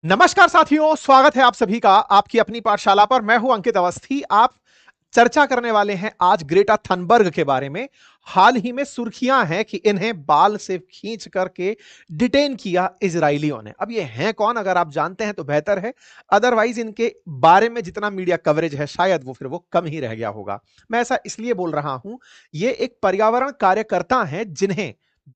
नमस्कार साथियों, स्वागत है आप सभी का आपकी अपनी पाठशाला पर। मैं हूं अंकित अवस्थी। आप चर्चा करने वाले हैं आज ग्रेटा थनबर्ग के बारे में। हाल ही में सुर्खियां हैं कि इन्हें बाल से खींच करके डिटेन किया इजरायलियों ने। अब ये हैं कौन, अगर आप जानते हैं तो बेहतर है, अदरवाइज इनके बारे में जितना मीडिया कवरेज है शायद वो कम ही रह गया होगा। मैं ऐसा इसलिए बोल रहा हूं, ये एक पर्यावरण कार्यकर्ता हैं जिन्हें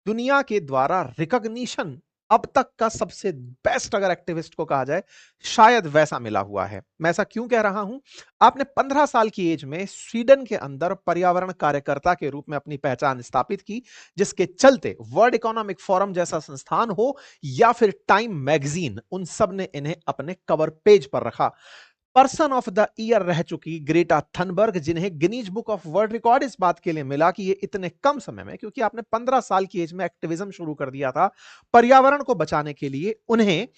दुनिया के द्वारा रिकॉग्निशन अब तक का सबसे बेस्ट अगर एक्टिविस्ट को कहा जाए शायद वैसा मिला हुआ है। मैं ऐसा क्यों कह रहा हूं, आपने 15 साल की एज में स्वीडन के अंदर पर्यावरण कार्यकर्ता के रूप में अपनी पहचान स्थापित की, जिसके चलते वर्ल्ड इकोनॉमिक फोरम जैसा संस्थान हो या फिर टाइम मैगजीन, उन सब ने इन्हें अपने कवर पेज पर रखा। पर्सन ऑफ द ईयर रह चुकी ग्रेटा थनबर्ग, जिन्हें Guinness book of world record इस बात के लिए मिला कि ये इतने कम समय में, क्योंकि आपने 15 साल की एज में एक्टिविज्म शुरू कर दिया था पर्यावरण को बचाने के लिए, उन्हें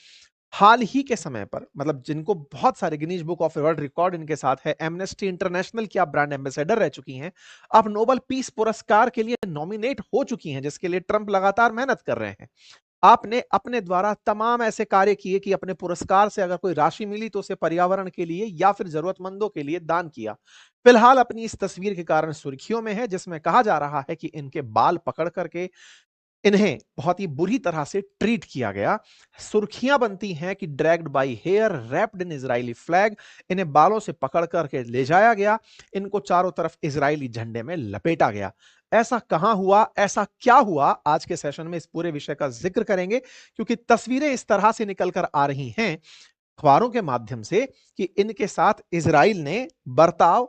हाल ही के समय पर, मतलब जिनको बहुत सारे Guinness book of world record इनके साथ है, एमनेस्टी इंटरनेशनल की आप ब्रांड एम्बेसडर रह चुकी हैं, आप नोबेल पीस पुरस्कार के लिए नॉमिनेट हो चुकी हैं, जिसके लिए ट्रंप लगातार मेहनत कर रहे हैं। आपने अपने द्वारा तमाम ऐसे कार्य किए कि अपने पुरस्कार से अगर कोई राशि मिली तो उसे पर्यावरण के लिए या फिर जरूरतमंदों के लिए दान किया। फिलहाल अपनी इस तस्वीर के कारण सुर्खियों में है, जिसमें कहा जा रहा है कि इनके बाल पकड़ करके इन्हें बहुत ही बुरी तरह से ट्रीट किया गया। सुर्खियां बनती हैं कि dragged by hair wrapped in Israeli flag, इन्हें बालों से पकड़ करके ले जाया गया, इनको चारों तरफ इजरायली झंडे में लपेटा गया। ऐसा कहां हुआ, ऐसा क्या हुआ, आज के सेशन में इस पूरे विषय का जिक्र करेंगे, क्योंकि तस्वीरें इस तरह से निकल कर आ रही हैं अखबारों के माध्यम से कि इनके साथ इजराइल ने बर्ताव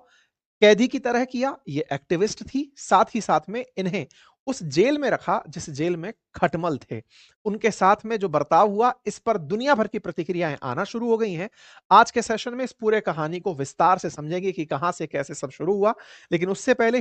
कैदी की तरह किया। ये एक्टिविस्ट थी, साथ ही साथ में इन्हें उस जेल में रखा जिस जेल में खटमल थे। उनके साथ में जो बर्ताव हुआ, इस पर दुनिया भर की प्रतिक्रियाएं आना शुरू हो गई हैं। आज के सेशन में इस पूरे कहानी को विस्तार से समझेंगे कि कहां से कैसे सब शुरू हुआ, लेकिन उससे पहले